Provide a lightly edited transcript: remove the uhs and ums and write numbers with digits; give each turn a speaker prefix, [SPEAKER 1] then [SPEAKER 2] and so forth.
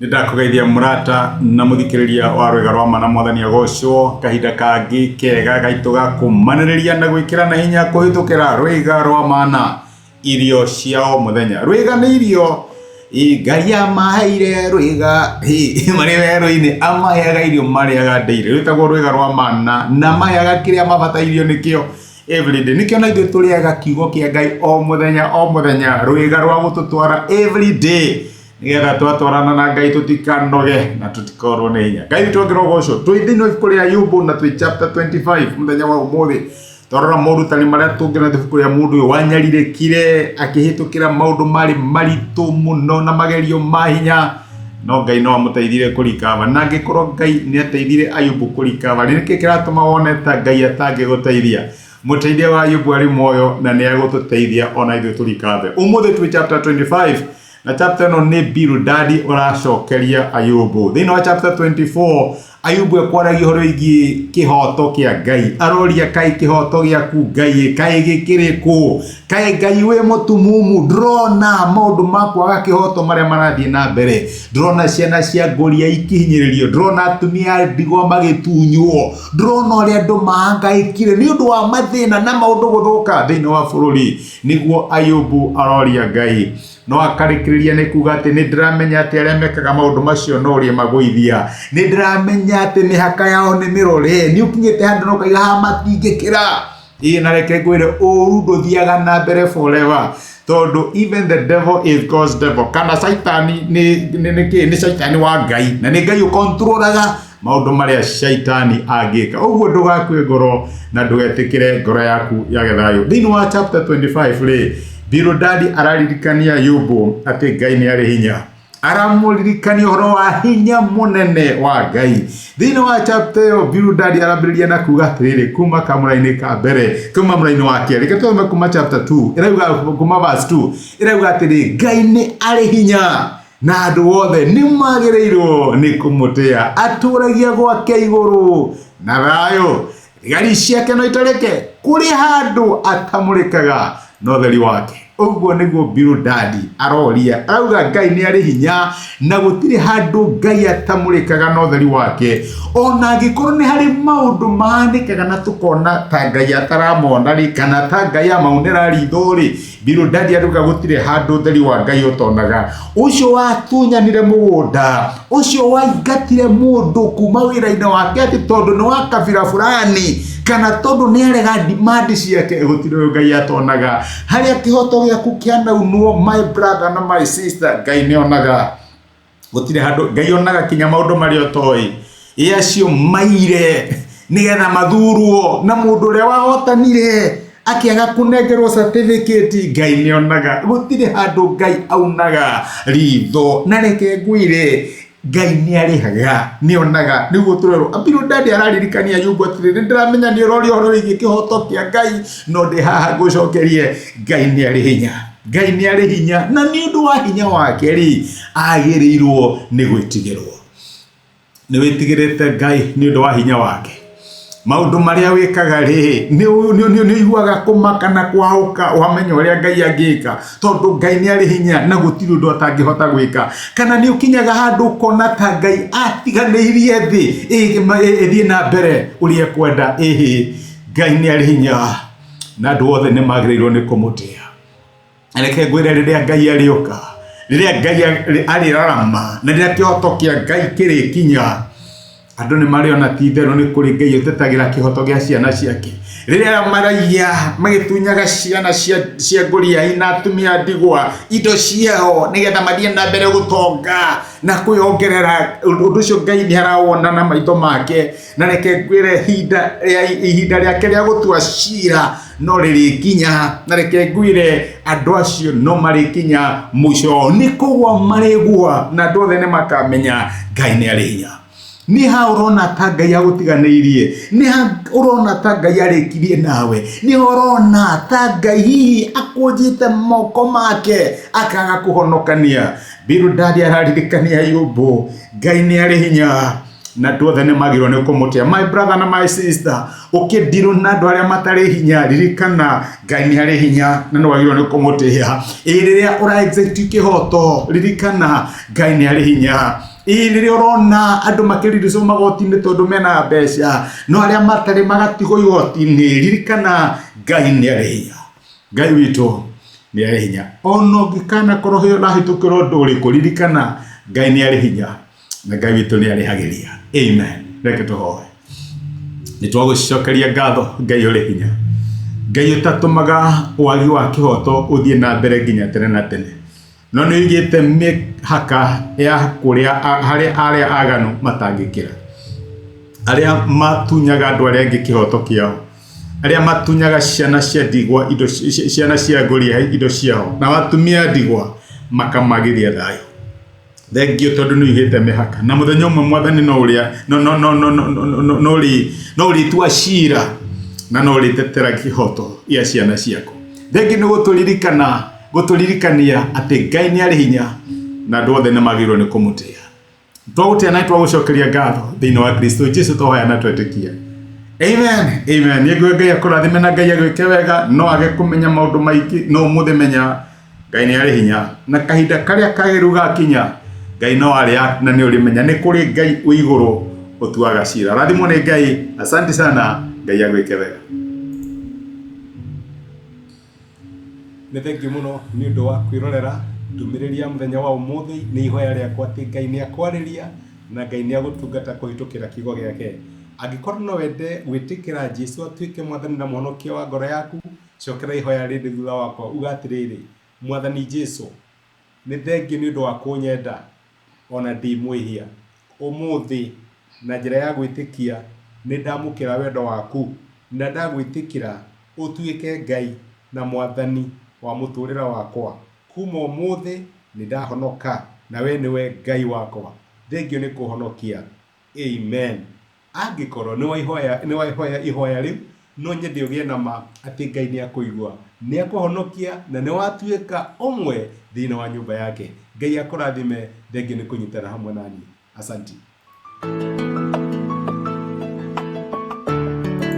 [SPEAKER 1] Nĩndakũgeithia mũrata na mũthikĩrĩria wa rwĩga rwa mana mwathani agocwo kahinda kangi kega gaitũ ga kũmanĩrĩria na gwĩkĩra na hinya kũhĩtũkĩra rwĩga rwa mana irio cia o mũthenya. Rwĩga nĩ irio Ngai amaheire rwĩga marĩ werũ-inĩ amaheaga irio marĩaga daily. Rwĩtagwo rwĩga rwa mana na maheaga kĩrĩa mabatairio nĩkĩo everyday. Nĩkĩo na ithuĩ tũrĩaga kiugo kĩa Ngai o mũthenya rwĩga rwa gũtũtwara everyday nigetha twatwarana na Ngai tutikanoge na tutikorwo nĩ hinya. Ngai twongera ũgocwo twĩ thĩinĩ wa ibuku rĩa Ayubu na twĩ chapter 25 mũthenya wa ũmũthĩ. Twarora morutani marĩa tũngĩona ibuku rĩa mũndũ ũyũ wanyarirĩkire akĩhĩtũkĩra maũndũ marĩ maritũ mũno na magerio ma hinya, no Ngai no amũteithire kũrikava. Na angĩkorwo Ngai nĩ ateithire Ayubu kũrikava, nĩkĩ kĩratũma wone ta Ngai atangĩgũteithia? Mũteithia wa Ayubu arĩ muoyo na nĩ agũtũteithia ona ithuĩ tũrikave. Ũmũthĩ twĩ chapter 25 na chapter no nĩ Bildadi ũracokeria Ayubu. Thĩinĩ wa chapter 24 Ayubu ekwaragia ũhoro wĩgiĩ kĩhoto kĩa Ngai. Aroria kaĩ kĩhoto gĩaku Ngai kaĩ gĩkĩrĩ kũ? Kaĩ Ngai wĩ mũtumumu? Ndĩrona maũndũ ma kwaga kĩhoto marĩa marathiĩ na mbere. Ndĩrona ciana cia ngũria ikihinyĩrĩrio. Ndĩrona atumia a ndigwa magĩtunywo. Ndĩrona ũrĩa andũ mahangaĩkire nĩ ũndũ wa mathĩna na maũndũ gũthũka thĩinĩ wa bũrũri. Nĩguo Ayubu aroria Ngai. No akarĩkĩrĩria nĩ kuga atĩ nĩ ndĩramenya atĩ arĩa mekaga maũndũ macio no ũrĩa magũithia. Nĩ ndĩramenya atĩ mĩhaka yao nĩ mĩrore. Nĩ ũkinyĩte handũ no ũkaiga haha matingĩkĩra. Na reke ngwĩre ũru ndũthiaga na mbere forever. Tondũ even the devil is God's devil. Kana Saitani nĩ Saitani wa Ngai. Na nĩ Ngai ũkontrolaga maũndũ marĩa Saitani angĩka. Ũguo ndũgakue ngoro na ndũgetĩkĩre ngoro yaku yage thayũ. Thĩinĩ wa chapter 25 rĩ, Bildadi araririkania Ayubu atĩ Ngai nĩ arĩ hinya. Aramũririkania ũhoro wa hinya mũnene wa Ngai. Thĩinĩ wa chapter ĩyo Bildadi arambĩrĩria na kuga atĩrĩrĩ kuma kamũra-inĩ ka mbere, kuma mũra-inĩ wa kerĩ. Reke tuthome kuma chapter 2, ĩrauga kuma verse 2, ĩrauga atĩrĩ Ngai nĩ arĩ hinya na andũ othe nĩ magĩrĩirwo nĩ kũmũtĩa. Atũragia gwake igũrũ na thayũ. Thigari ciake no itareke kũrĩ handũ atamũrĩkaga na ũtheri wake. Ũguo nĩguo Bildadi aroria. Arauga Ngai nĩ arĩ hinya na gũtirĩ handũ Ngai atamũrĩkaga na ũtheri wake. Ona angĩkorwo nĩ harĩ maũndũ mahanĩkaga na tũkona ta Ngai ataramona rĩ, kana ta Ngai amaunĩra ritho rĩ, Bildadi arauga gũtirĩ handũ ũtheri wa Ngai ũtonaga. Ũcio watunyanire mũgũnda, ũcio waingatire mũndũ kuma wĩra-inĩ wake atĩ tondũ nĩ wa kabira fulani, kana tondũ nĩ arega demand ciake, gũtirĩ Ngai atonaga. Harĩa kĩhoto gĩaku kĩanaunwo, my brother na my sister, Ngai nĩ onaga. Gũtirĩ handũ Ngai onaga kinya maũndũ marĩa ũtoĩ. Acio maire nĩgetha mathurwo na mũndũ ũrĩa wahotanire akĩaga kũnengerwo certificate, Ngai nĩ onaga. Gũtirĩ handũ Ngai aunaga ritho. Na reke ngwĩre Ngai nĩ arĩhaga, nĩ onaga. Nĩguo tũrerwo Bildadi araririkania Ayubu atĩrĩ nĩ ndĩramenya nĩ ũroria ũhoro wĩgiĩ kĩhoto kĩa Ngai, no ndĩ haha ngũcokerie Ngai nĩ arĩ hinya. Ngai nĩ arĩ hinya na nĩ ũndũ wa hinya wake rĩ, agĩrĩirwo nĩ gwĩtigĩrwo. Nĩ wĩtigĩrĩte Ngai nĩ ũndũ wa hinya wake? Maũndũ marĩa wĩkaga rĩ, nĩ ũiguaga kũmaka na kwahũka wamenya ũrĩa Ngai angĩka, tondũ Ngai nĩ arĩ hinya na gũtirĩ ũndũ atangĩhota gwĩka? Kana nĩ ũkinyaga handũ ũkona ta Ngai atiganĩirie thĩ ĩthiĩ na mbere ũrĩa kwenda? Ngai nĩ arĩ hinya na andũ othe nĩ magĩrĩirwo nĩ kũmũtĩa. Reke ngwĩre rĩrĩa Ngai arĩũka, rĩrĩa Ngai arĩrarama na rĩrĩa kĩhoto kĩa Ngai kĩrĩkinya, andũ nĩ marĩona ti itherũ nĩ kũrĩ Ngai ũtetagĩra kĩhoto gĩa ciana ciake. Rĩrĩa maraiya magĩtunyaga ciana cia ngũria na atumia a ndigwa indo ciao nĩgetha mathiĩ na mbere gũtonga na kwĩongerera, ũndũ ũcio Ngai nĩ arawona na maitho make. Na reke ngwĩre ihinda rĩake rĩa gũtua cira no rĩrĩkinya. Na reke ngwĩre andũ acio no marĩkinya mũico, nĩ kũgwa marĩgwa na andũ othe nĩ makamenya Ngai nĩ arĩ hinya. Nĩ ha ũrona ta Ngai agũtiganĩirie? Nĩ ha ũrona ta Ngai arĩkirie nawe? Nĩ ũrona ta Ngai hihi akũnjĩte moko make akaga kũhonokania? Bildadi araririkania Ayubu. Ngai nĩ arĩ hinya na tuothe nĩ magĩrĩirwo nĩ kũmũtĩa. My brother na my sister, ũkĩndirwo na andũ arĩa matarĩ hinya, ririkana Ngai nĩ arĩ hinya na nĩ wagĩrĩirwo nĩ kũmũtĩa. Rĩrĩa ũra execute kĩhoto, ririkana Ngai nĩ arĩ hinya. Rĩrĩa ũrona andũ makĩriricwo magoti-inĩ tondũ mena mbeca, no arĩa matarĩ magatigwo igoti-inĩ, ririkana Ngai nĩ arĩ hinya. Ngai witũ nĩ arĩ hinya. Ona ũngĩkanakorwo ũrahĩtũkĩra ũndũ ũrĩkũ, ririkana Ngai nĩ arĩ hinya na Ngai witũ nĩ arĩhagĩria. Amen. Reke tũhoe. Nĩ twagũcokeria ngatho Ngai ũrĩ hinya. Ngai ũtatũmaga wagi wa kĩhoto ũthiĩ na mbere nginya tene na tene. No nĩ ũigĩte mĩhaka ya kũrĩa arĩa aganu matangĩkĩra. Arĩa matunyaga andũ arĩa angĩ kĩhoto kĩao. Arĩa matunyaga ciana cia ndigwa, ciana cia ngũria indo ciao, na atumia ndigwa makamagĩria thayũ. Thengio tondũ nĩ ũigĩte mĩhaka. Na mũthenya ũmwe Mwathani no ũrĩtua cira na no ũrĩtetera kĩhoto gĩa ciana ciaku. Thengio nĩ gũtũririkania atĩ Ngai nĩ arĩ hinya na andũ othe nĩ magĩrĩirwo nĩ kũmũtĩa. Twagũtĩa na twagũcokeria ngatho thĩinĩ wa Kristo Jesũ tũhoya na twetĩkia. Amen. Amen. Nĩguo Ngai akũrathime na Ngai agwĩke wega, no age kũmenya maũndũ maingĩ, no ũmũthĩ menya Ngai nĩ arĩ hinya na kahinda karĩa kagĩrĩru gakinya, Ngai no arĩa na nĩ ũrĩmenya nĩ kũrĩ Ngai wĩ igũrũ ũtuaga cira. Rathimwo nĩ Ngai. Asante sana. Ngai agwĩke wega. Nĩ thengiũ mũno nĩ ũndũ wa kwĩrorera ndũmĩrĩri ya mũthenya wa ũmũthĩ. Nĩ ihoya rĩakwa atĩ Ngai nĩ akwarĩria na Ngai nĩ agũtungata kũhĩtũkĩra kiugo gĩake. Angĩkorwo no wende gwĩtĩkĩra Jesũ atuĩke Mwathani na Mwonokia wa ngoro yaku, cokera ihoya rĩrĩ thutha wakwa uga atĩrĩrĩ: Mwathani Jesũ, nĩ thengiũ nĩ ũndũ wa kũnyenda ona ndĩ mwĩhia. Ũmũthĩ na njĩra ya gwĩtĩkia nĩ ndamũkĩra wendo waku na ndagwĩtĩkĩra ũtuĩke Ngai na Mwathani wa mũtũrĩre wakwa. Kuma ũmũthĩ nĩ ndahonoka na we nĩwe Ngai wakwa. Thengio nĩ kũhonokia. Amen. Angĩkorwo nĩ waihoya ihoya rĩu, no nyende ũgĩe na ma atĩ Ngai nĩ akũigua, nĩ akũhonokia na nĩ watuĩka ũmwe thĩinĩ wa nyũmba yake. Ngai akũrathime. Thengio nĩ kũnyitana hamwe naniĩ. Asanti.